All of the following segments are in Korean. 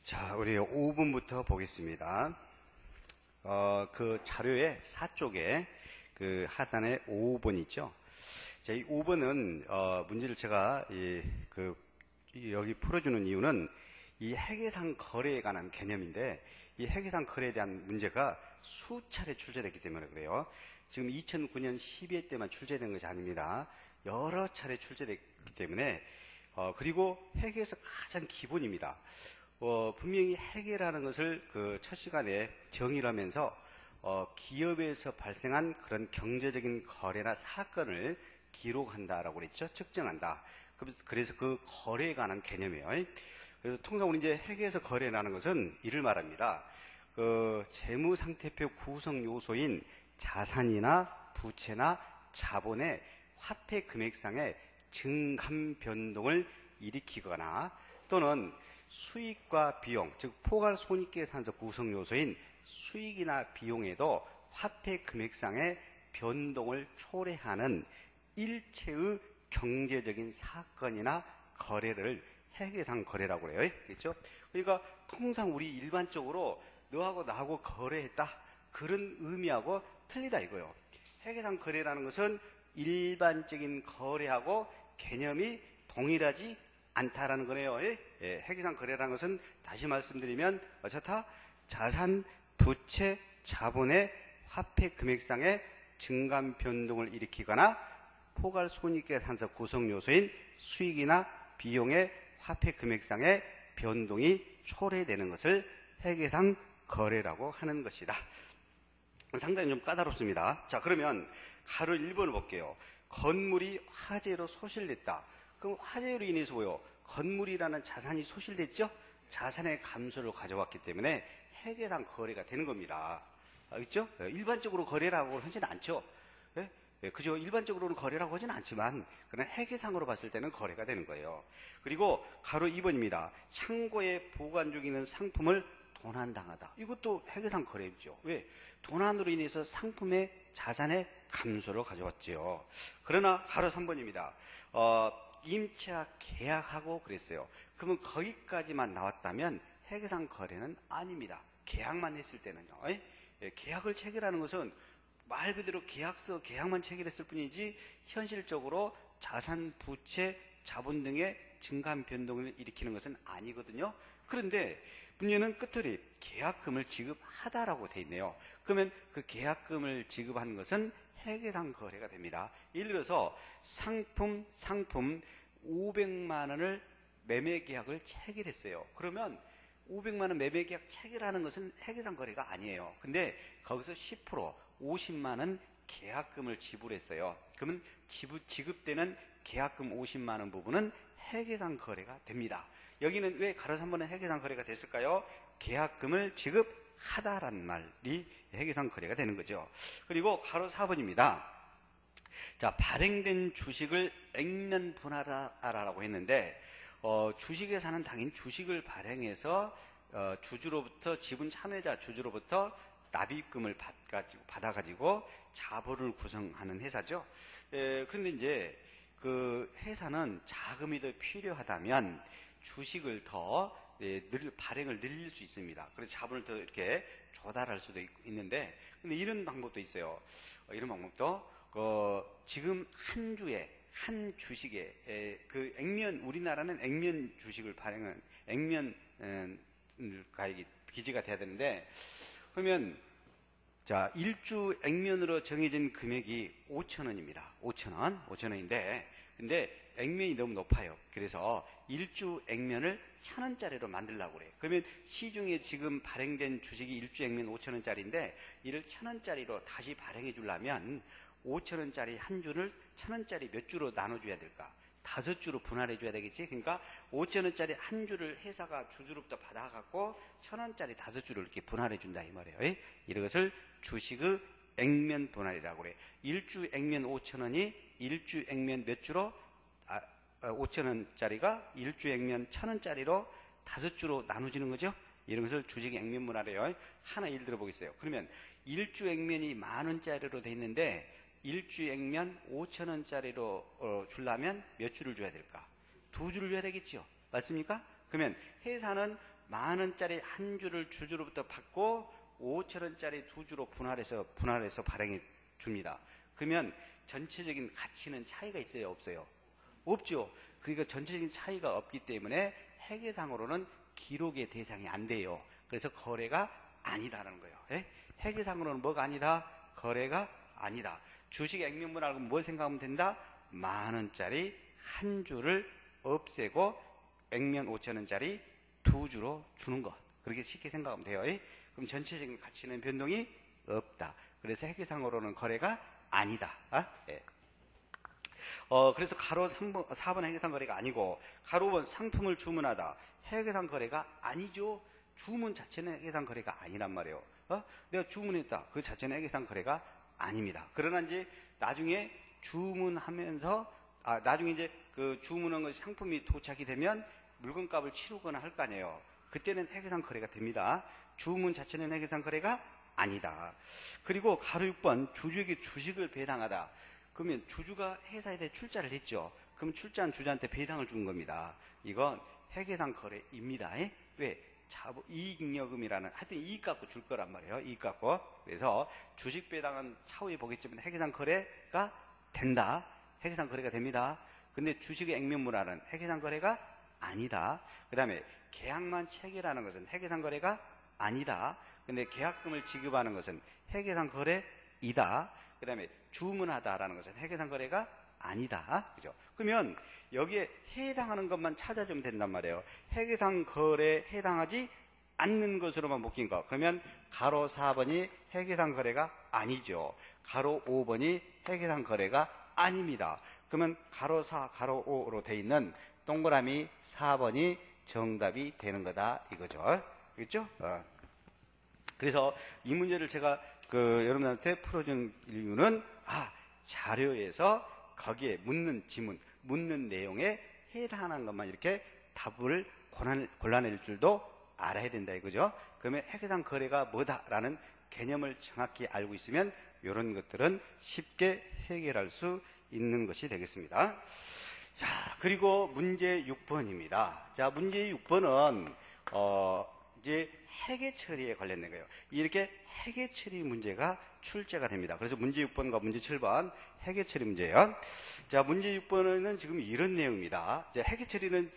자, 우리 5번부터 보겠습니다. 그 자료의 4쪽에 그 하단에 5번 있죠. 자, 이 5번은 문제를 제가 여기 풀어주는 이유는 이 회계상 거래에 관한 개념인데, 이 회계상 거래에 대한 문제가 수차례 출제됐기 때문에 그래요. 지금 2009년 12회 때만 출제된 것이 아닙니다. 여러 차례 출제됐기 때문에 그리고 회계에서 가장 기본입니다. 분명히 회계라는 것을 그 첫 시간에 정의를 하면서 기업에서 발생한 그런 경제적인 거래나 사건을 기록한다라고 그랬죠. 측정한다. 그래서 그 거래에 관한 개념이에요. 그래서 통상 우리 이제 회계에서 거래라는 것은 이를 말합니다. 그 재무상태표 구성 요소인 자산이나 부채나 자본의 화폐 금액상의 증감 변동을 일으키거나 또는 수익과 비용, 즉 포괄손익계산서 구성 요소인 수익이나 비용에도 화폐 금액상의 변동을 초래하는 일체의 경제적인 사건이나 거래를 회계상 거래라고 그래요. 그렇죠? 그러니까 통상 우리 일반적으로 너하고 나하고 거래했다, 그런 의미하고 틀리다 이거예요. 회계상 거래라는 것은 일반적인 거래하고 개념이 동일하지 않다라는 거네요. 회계상 거래라는 것은 다시 말씀드리면 어쩌다 자산, 부채, 자본의 화폐 금액상의 증감 변동을 일으키거나 포괄손익계산서 구성 요소인 수익이나 비용의 화폐 금액상의 변동이 초래되는 것을 회계상 거래라고 하는 것이다. 상당히 좀 까다롭습니다. 자, 그러면 가로 1번을 볼게요. 건물이 화재로 소실됐다. 그럼 화재로 인해서 뭐요? 건물이라는 자산이 소실됐죠? 자산의 감소를 가져왔기 때문에 회계상 거래가 되는 겁니다. 알겠죠? 일반적으로 거래라고 하지는 않죠. 그죠? 일반적으로는 거래라고 하지는 않지만 그러나 회계상으로 봤을 때는 거래가 되는 거예요. 그리고 가로 2번입니다. 창고에 보관 중인 상품을 도난당하다. 이것도 회계상 거래죠. 왜? 도난으로 인해서 상품의 자산의 감소를 가져왔죠. 그러나 가로 3번입니다. 임차 계약하고 그랬어요. 그러면 거기까지만 나왔다면 회계상 거래는 아닙니다. 계약만 했을 때는요. 계약을 체결하는 것은 말 그대로 계약서, 계약만 체결했을 뿐이지 현실적으로 자산, 부채, 자본 등의 증감 변동을 일으키는 것은 아니거든요. 그런데 문제는 끝들이 계약금을 지급하다라고 돼 있네요. 그러면 그 계약금을 지급한 것은 회계상 거래가 됩니다. 예를 들어서 상품 500만 원을 매매 계약을 체결했어요. 그러면 500만 원 매매 계약 체결하는 것은 회계상 거래가 아니에요. 근데 거기서 10% 50만 원 계약금을 지불했어요. 그러면 지급되는 계약금 50만 원 부분은 회계상 거래가 됩니다. 여기는 왜 가로 3번은 회계상 거래가 됐을까요? 계약금을 지급하다라는 말이 회계상 거래가 되는 거죠. 그리고 가로 4번입니다. 자, 발행된 주식을 액면 분할하라고 했는데 주식회사는 당연히 주식을 발행해서 주주로부터 지분 참여자 주주로부터 납입금을 받아가지고 자본을 구성하는 회사죠. 그런데 이제 그 회사는 자금이 더 필요하다면 주식을 더 발행을 늘릴 수 있습니다. 그래서 자본을 더 이렇게 조달할 수도 있는데, 근데 이런 방법도 있어요. 이런 방법도 지금 한 주에 한 주식에 그 액면, 우리나라는 액면 주식을 발행하는 액면 가액이 기재가 돼야 되는데, 그러면 자, 1주 액면으로 정해진 금액이 5,000원입니다. 5,000원인데, 근데 액면이 너무 높아요. 그래서 1주 액면을 1,000원짜리로 만들려고 그래요. 그러면 시중에 지금 발행된 주식이 1주 액면 5,000원짜리인데 이를 1,000원짜리로 다시 발행해 주려면 5,000원짜리 한 주를 1,000원짜리 몇 주로 나눠줘야 될까? 5주로 분할해 줘야 되겠지? 그러니까 5,000원짜리 한 주를 회사가 주주로부터 받아갖고 1,000원짜리 5주를 이렇게 분할해 준다 이 말이에요. 이것을 주식의 액면 분할이라고 그래요. 1주 액면 5,000원이 1주 액면 몇 주로 5,000원짜리가 1주 액면 1,000원짜리로 5주로 나눠지는 거죠. 이런 것을 주식 액면 분할이에요. 하나 예를 들어 보겠어요. 그러면 1주 액면이 10,000원짜리로 돼 있는데 1주 액면 5,000원짜리로 주려면 몇 주를 줘야 될까? 2주를 줘야 되겠죠. 맞습니까? 그러면 회사는 10,000원짜리 한 주를 주주로부터 받고 5,000원짜리 두 주로 분할해서 발행해 줍니다. 그러면 전체적인 가치는 차이가 있어요, 없어요? 없죠. 그러니까 전체적인 차이가 없기 때문에 회계상으로는 기록의 대상이 안 돼요. 그래서 거래가 아니다라는 거예요. 예? 회계상으로는 뭐가 아니다? 거래가 아니다. 주식 액면분할은 뭐 생각하면 된다? 10,000원짜리 한 주를 없애고 액면 5,000원짜리 두 주로 주는 것. 그렇게 쉽게 생각하면 돼요. 예? 그럼 전체적인 가치는 변동이 없다. 그래서 회계상으로는 거래가 아니다. 예. 그래서 가로 4번 회계상 거래가 아니고 가로 5번 상품을 주문하다. 회계상 거래가 아니죠. 주문 자체는 회계상 거래가 아니란 말이에요. 내가 주문했다. 그 자체는 회계상 거래가 아닙니다. 그러나 이제 나중에 주문하면서 나중에 이제 그 주문한 것이 상품이 도착이 되면 물건값을 치르거나 할 거 아니에요. 그때는 회계상 거래가 됩니다. 주문 자체는 회계상 거래가 아니다. 그리고 가로 6번 주주에게 주식을 배당하다. 그러면 주주가 회사에 대해 출자를 했죠. 그럼 출자한 주주한테 배당을 준 겁니다. 이건 회계상 거래입니다. 왜? 이익잉여금이라는 하여튼 이익 갖고 줄 거란 말이에요. 이익 갖고. 그래서 주식 배당은 차후에 보겠지만 회계상 거래가 된다. 회계상 거래가 됩니다. 근데 주식의 액면물화는 회계상 거래가 아니다. 그 다음에 계약만 체결하는 것은 회계상 거래가 아니다. 근데 계약금을 지급하는 것은 회계상 거래이다. 그 다음에 주문하다라는 것은 회계상 거래가 아니다. 그죠? 그러면 여기에 해당하는 것만 찾아주면 된단 말이에요. 회계상 거래에 해당하지 않는 것으로만 묶인 거. 그러면 가로 4번이 회계상 거래가 아니죠. 가로 5번이 회계상 거래가 아닙니다. 그러면 가로 4, 가로 5로 돼 있는 동그라미 4번이 정답이 되는 거다 이거죠. 그렇죠? 그래서 이 문제를 제가 여러분한테 풀어준 이유는 자료에서 거기에 묻는 지문, 묻는 내용에 해당하는 것만 이렇게 답을 골라낼 줄도 알아야 된다 이거죠. 그러면 회계상 거래가 뭐다라는 개념을 정확히 알고 있으면 이런 것들은 쉽게 해결할 수 있는 것이 되겠습니다. 자, 그리고 문제 6번입니다. 자, 문제 6번은 이제 회계 처리에 관련된 거예요. 이렇게 회계 처리 문제가 출제가 됩니다. 그래서 문제 6번과 문제 7번 회계 처리 문제예요. 자, 문제 6번은 지금 이런 내용입니다. 이제 회계 처리는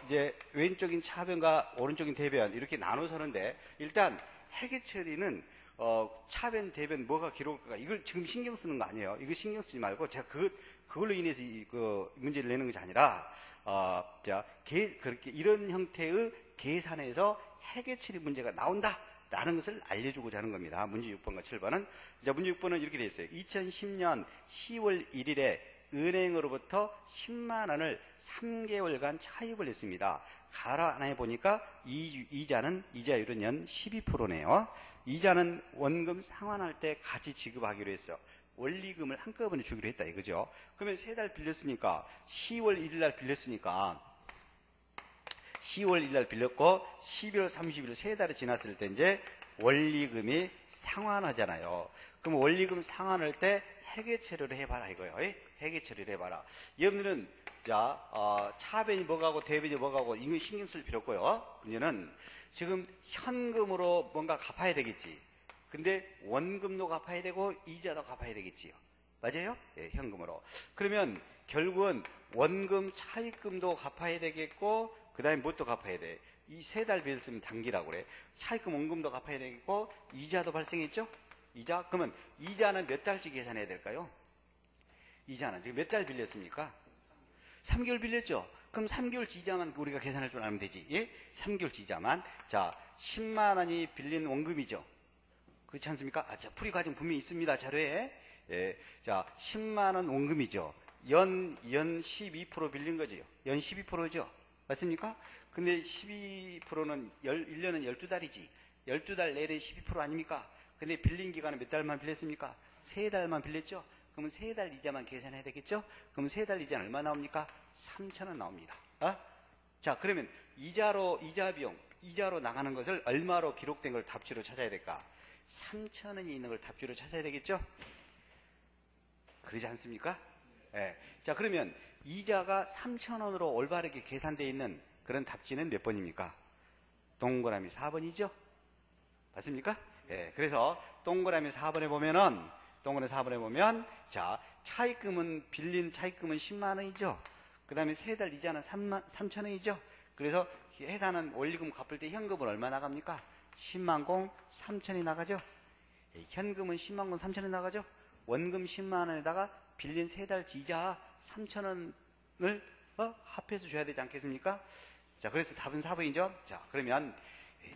이제 왼쪽인 차변과 오른쪽인 대변 이렇게 나눠서는데 일단 회계 처리는 차변, 대변 뭐가 기록할까 이걸 지금 신경 쓰는 거 아니에요. 이거 신경 쓰지 말고 제가 그걸로 인해서 문제를 내는 것이 아니라 그렇게 이런 형태의 계산에서 회계 처리 문제가 나온다라는 것을 알려주고자 하는 겁니다. 문제 6번과 7번은. 자, 문제 6번은 이렇게 되어 있어요. 2010년 10월 1일에 은행으로부터 10만 원을 3개월간 차입을 했습니다. 가로 하나에 보니까 이자율은 연 12%네요. 이자는 원금 상환할 때 같이 지급하기로 했어. 원리금을 한꺼번에 주기로 했다 이거죠. 그러면 3달 빌렸으니까 10월 1일 날 빌렸으니까 10월 1일 날 빌렸고 12월 30일 3달이 지났을 때 이제 원리금이 상환하잖아요. 그럼 원리금 상환할 때 회계 처리를 해봐라 이거예요. 회계 처리를 해봐라. 여러분들은 차변이 뭐가고 대변이 뭐가고 이거 신경 쓸 필요 없고요. 문제는 지금 현금으로 뭔가 갚아야 되겠지. 근데 원금도 갚아야 되고 이자도 갚아야 되겠지요. 맞아요? 예, 현금으로. 그러면 결국은 원금 차입금도 갚아야 되겠고 그 다음에 뭣도 갚아야 돼? 이 3달 빌렸으면 단기라고 그래. 차입금 원금도 갚아야 되겠고 이자도 발생했죠? 이자? 그러면 이자는 몇 달씩 계산해야 될까요? 이자는 지금 몇 달 빌렸습니까? 3개월 빌렸죠? 그럼 3개월치 이자만 우리가 계산할 줄 알면 되지. 예? 3개월치 이자만. 자, 10만 원이 빌린 원금이죠. 그렇지 않습니까? 자, 풀이 과정 분명히 있습니다. 자료에. 예. 자, 10만 원 원금이죠. 연 12% 빌린 거죠. 연 12%죠. 맞습니까? 근데 12%는 1년은 12달이지. 12달 내내 12% 아닙니까? 근데 빌린 기간은 몇 달만 빌렸습니까? 3달만 빌렸죠? 그러면 3달 이자만 계산해야 되겠죠? 그럼 3달 이자는 얼마 나옵니까? 3,000원 나옵니다. 자, 그러면 이자 비용, 이자로 나가는 것을 얼마로 기록된 걸 답주로 찾아야 될까? 3,000원이 있는 걸 답주로 찾아야 되겠죠? 그러지 않습니까? 예. 자, 그러면 이자가 3,000원으로 올바르게 계산되어 있는 그런 답지는 몇 번입니까? 동그라미 4번이죠? 맞습니까? 예, 그래서 동그라미 4번에 보면, 자, 빌린 차입금은 10만 원이죠? 그 다음에 세 달 이자는 3천 원이죠? 그래서 회사는 원리금 갚을 때 현금은 얼마 나갑니까? 10만 공 3천이 나가죠? 예, 현금은 10만 공 3천이 나가죠? 원금 10만 원에다가 빌린 세 달치 이자 3천 원을 합해서 줘야 되지 않겠습니까? 자, 그래서 답은 4번이죠? 자, 그러면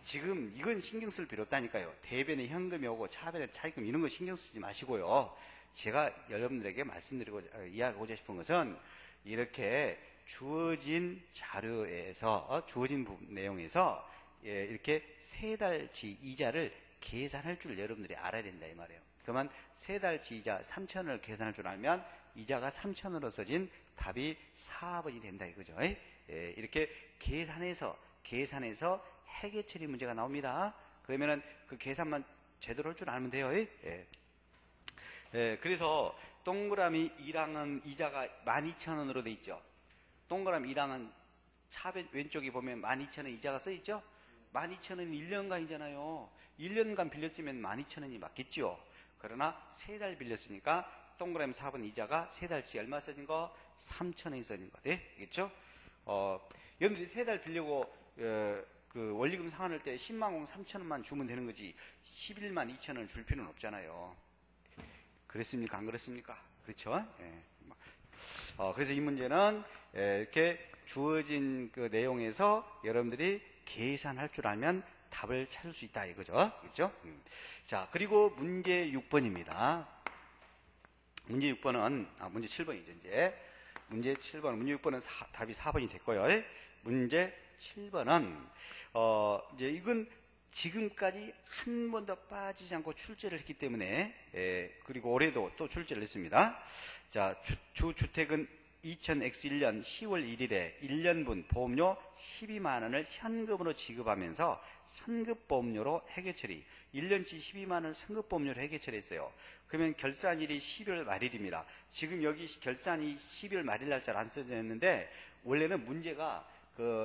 지금 이건 신경 쓸 필요 없다니까요. 대변에 현금이 오고 차변에 차입금 이런 거 신경 쓰지 마시고요. 제가 여러분들에게 말씀드리고 이야기하고자 싶은 것은 이렇게 주어진 자료에서 주어진 내용에서 이렇게 세 달치 이자를 계산할 줄 여러분들이 알아야 된다 이 말이에요. 그러면 세 달치 이자 3천원을 계산할 줄 알면 이자가 3천원으로 써진 답이 4번이 된다 이거죠. 이렇게 계산해서 회계 처리 문제가 나옵니다. 그러면은 그 계산만 제대로 할 줄 알면 돼요. 그래서 동그라미 1항은 이자가 12,000원으로 돼 있죠. 동그라미 1항은 차변 왼쪽에 보면 12,000원 이자가 써 있죠. 12,000원이 1년간이잖아요. 1년간 빌렸으면 12,000원이 맞겠죠. 그러나 세 달 빌렸으니까 동그라미 4번 이자가 세 달치 얼마 써진 거? 3,000원이 써진 거. 네? 알겠죠? 여러분들이 세 달 빌려고 그 원리금 상환할 때 10만 공 3천원만 주면 되는 거지 11만 2천원을 줄 필요는 없잖아요. 그랬습니까? 안 그렇습니까? 그렇죠? 그래서 이 문제는 이렇게 주어진 그 내용에서 여러분들이 계산할 줄 알면 답을 찾을 수 있다 이거죠. 그렇죠? 자, 그리고 문제 6번입니다. 문제 6번은 문제 7번이죠, 이제. 문제 6번은 답이 4번이 됐고요. 문제 7번은 이제 이건 지금까지 한 번도 빠지지 않고 출제를 했기 때문에 그리고 올해도 또 출제를 했습니다. 자, 주주택은 2000X1년 10월 1일에 1년분 보험료 12만 원을 현금으로 지급하면서 선급보험료로 회계처리 1년치 12만 원을 선급보험료로 회계처리했어요. 그러면 결산일이 12월 말일입니다. 지금 여기 결산이 12월 말일 날짜로 안 써져 있는데 원래는 문제가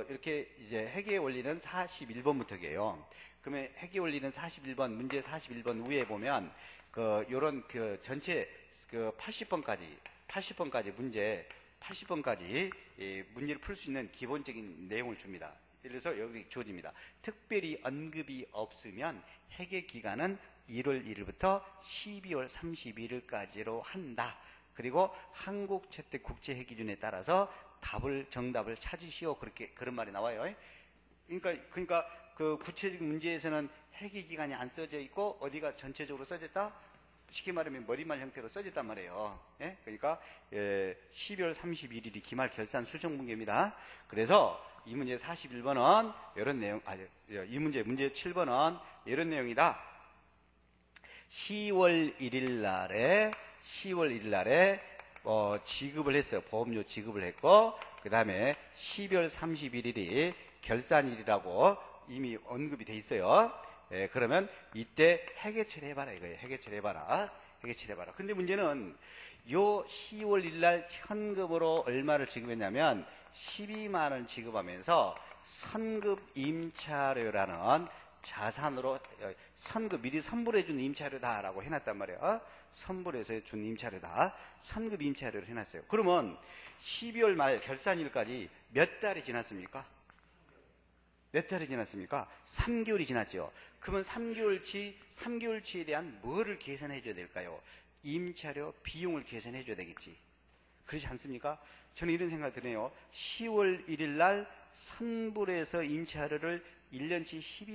이렇게 이제 회계 원리는 41번부터예요. 그러면 회계 원리는 41번, 문제 41번 위에 보면 요런 전체 80번까지 문제를 풀 수 있는 기본적인 내용을 줍니다. 예를 들어서 여기 주어집니다. 특별히 언급이 없으면 회계 기간은 1월 1일부터 12월 31일까지로 한다. 그리고 한국채택국제회계기준에 따라서 정답을 찾으시오. 그런 말이 나와요. 그러니까 그 구체적인 문제에서는 회계 기간이 안 써져 있고 어디가 전체적으로 써졌다? 쉽게 말하면 머리말 형태로 써졌단 말이에요. 그러니까 12월 31일이 기말 결산 수정 문제입니다. 그래서 이 문제 41번은 이런 내용, 이 문제 7번은 이런 내용이다. 10월 1일 날에 지급을 했어요. 보험료 지급을 했고, 그 다음에 12월 31일이 결산일이라고 이미 언급이 돼 있어요. 그러면 이때 회계 처리해봐라 이거예요. 회계 처리해봐라. 근데 문제는 요 10월 1일 날 현금으로 얼마를 지급했냐면 12만 원 지급하면서 선급 임차료라는 자산으로 미리 선불해준 임차료다라고 해놨단 말이에요. 선불해서 준 임차료다. 선급 임차료를 해놨어요. 그러면 12월 말 결산일까지 몇 달이 지났습니까? 3개월이 지났죠. 그러면 3개월치에 대한 뭐를 계산해 줘야 될까요? 임차료 비용을 계산해 줘야 되겠지. 그렇지 않습니까? 저는 이런 생각 드네요. 10월 1일 날 선불해서 임차료를 1년치 12